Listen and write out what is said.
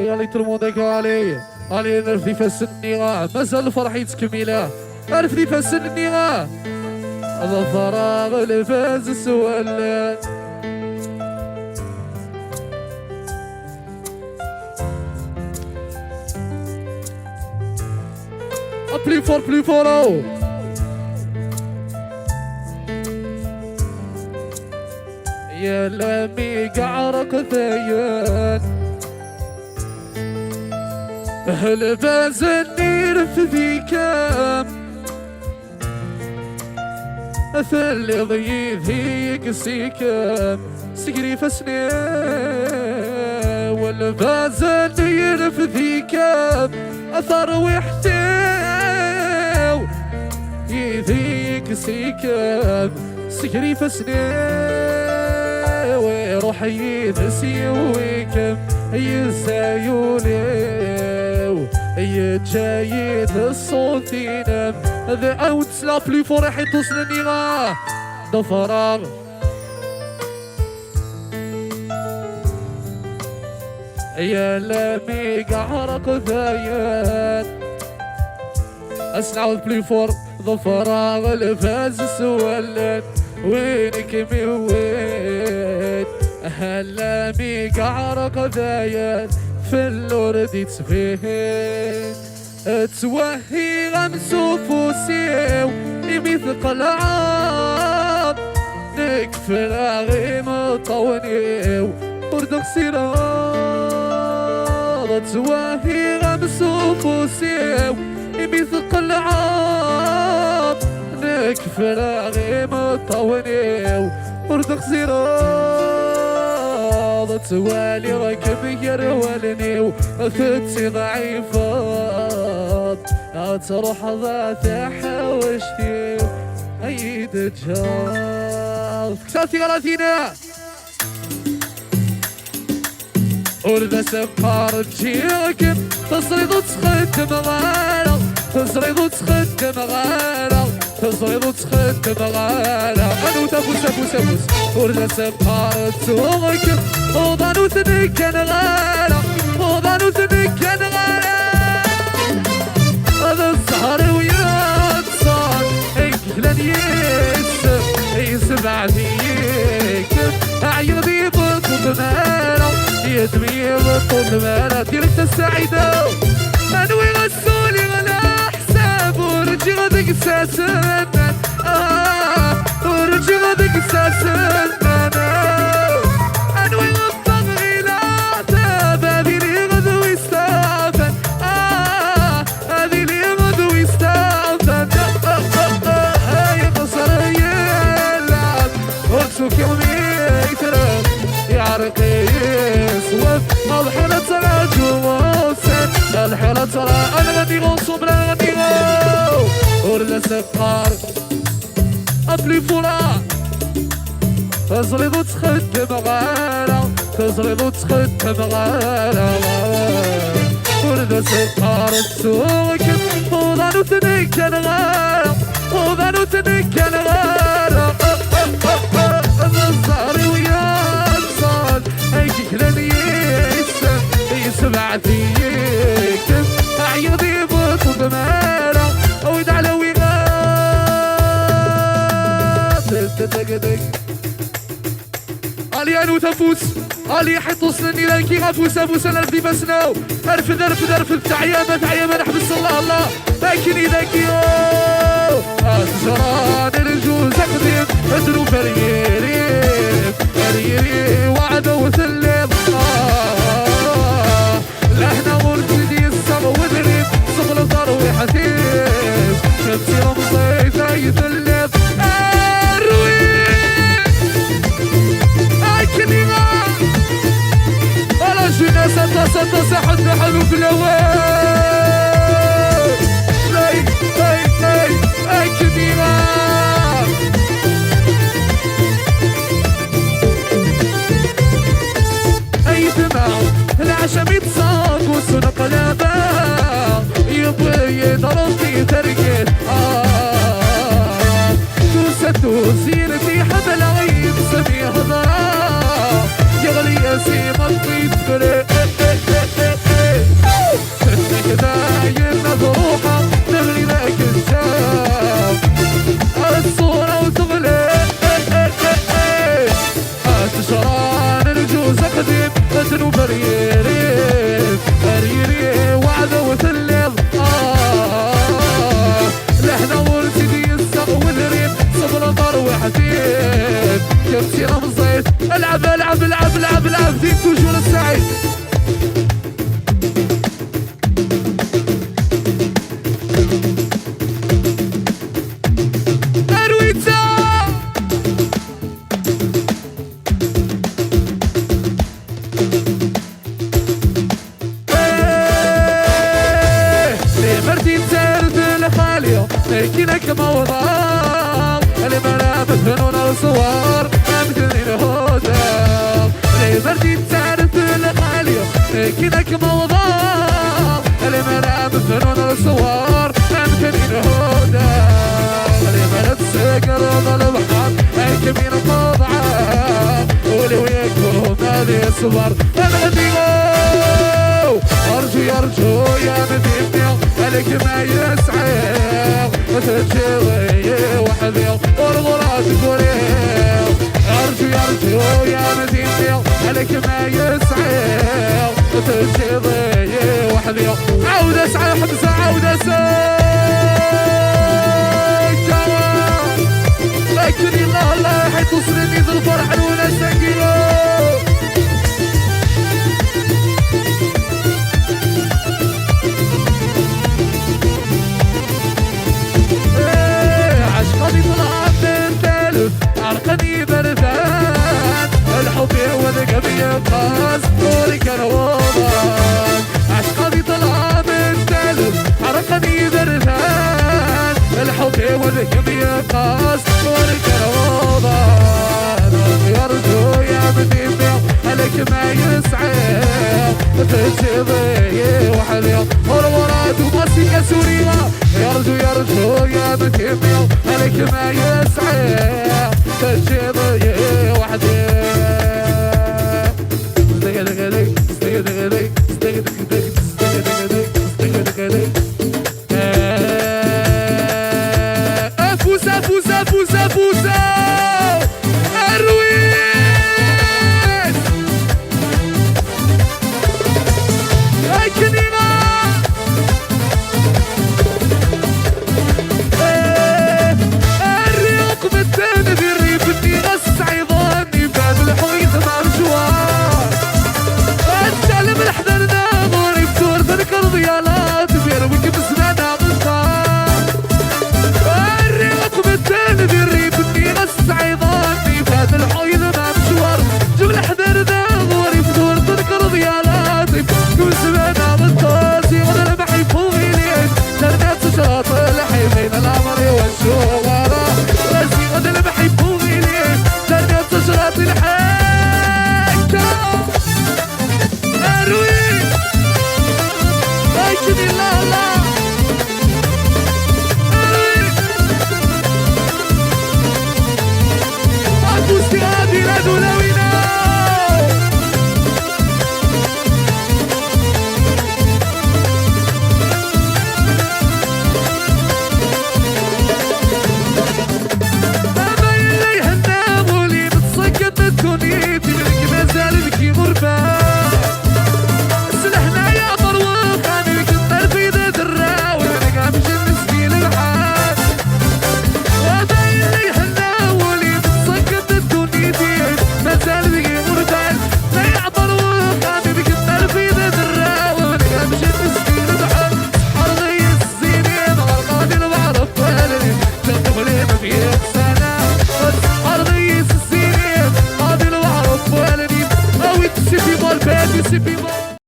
يا ليت الموندك علي نرفدي فاس النغاه مازال الفرح يتكمله نرفدي فاس النغاه الفراغ الفاز السوالات بلي فور او يا لامي قعرك ثيان هل باز النير في ذيكام أثل ضيف هيك سيكام سكري فسني والباز النير في ذيكام أثر ويحتاو يذيك سيكام سكري فسني ويروح ينسي ويكم يزايوليو يتجايد الصوت ينام ذا اوت لا بلي فرح يتصل النغاه ده فراغ يا لامي قعرق ذايان اسمعوا بلي فور ذا فراغ الفاز سولت وينك وين هلامي قعرق ذايان في اللورد يتفهد توهي غمسو فوسيو يميثق العاب نكفر غيم طونيو وردق سيراد توهي غمسو فوسيو يميثق العاب نكفر غيم طونيو وردق سيراد توالي راكب يرولني وثبتي ضعيفات تروح ذات حوشتي عيد الجار كتابتي غلاتينا ورد سبقار تجيك تصريض وتخدم غالا تصريض وتخدم غالا تصريض وتخدم غالا أنو تفوس ورد سبقار تجيك وضان وتنكن غالا وضان وتنكن غالا هذا الزهر وياك صار اكلن يسمع فيك عيوني بطل مالا يدمي بطل مالا ديرك السعيدة انوي غسولي غلا حساب ورجي غدك ساسن ورجي غدك ساسن انوي غطغ غلا تاب هذي لي غدو يستعفن هذي لي غدو يستعفن هاي قصر يلعب ورسوك يومي يترب يعرقي يسوف الحيلة ترى جواسن الحيلة ترى انا غني غنصوب لا غني غو ورلا سقار ابلي فورا تزريض وتخدم غالا تزريض وتخدم غالا ورلا سقار تسوق وضان وتنكن غالا وضان وتنكن غالا الزهري وياك صال هيك لن يسمع فيك عيضي بطل مالا ويد على ويغات تتقدق علي انو تفوس علي حيطوس لني لكي غفوس افوس انا ردي بسناو ارفد تعيامة نحبس الله لكني ذكي أسجران الجوز أقدم أدرو فريري وعدو وثلم لحنا مرتدي السما ودريب صغل ضروي حثيب شمسي رمصيف يثلم أروي أكني ما على جناسة سحد نحن في الأوان أكني ما أي دماغ العشم يتصاق والسنق لابا يبغي يضرب في ترقل توسير في حبل عيد سمي هضرا يغلي يسيب مسيرة من الزيت. العب العب العب العب العب دين توجور السعيد. ارويتا مرتي تسرد لخالية لكنك موضوع الملابس فنون الصور أمتني الهدى. مرتي تسرد لخالية لكنك موضوع الملابس فنون الصور أمتني الهدى. الملابس سكر البحر كمين الطبعة ولو يكون هذه الصور أرجو يرجو يا مدينة عليك ما يسعى وتجيوي وحدي والغرات تقولي. أرجو يرجو يا مدينة عليك ما يسعى وتجيوي وحدي. عود اسعى حمزة عود اسعى لكن الله الله حيث وصلني ذو الفرح وناس تنقيله. عشقني طلع من تالف عرقني بردان الحب يولق بيقاس طولك الوضان. عشقني طلع من تالف عرقني بردان الحب يولق بيقاس طولك الوضان. يرجو يا مدينة عليك ما يسعى تجيبي وحلي والوراد ومسيكة سورية. يرجو يرجو يا مدينة عليك ما يسعى تجيبي وحدي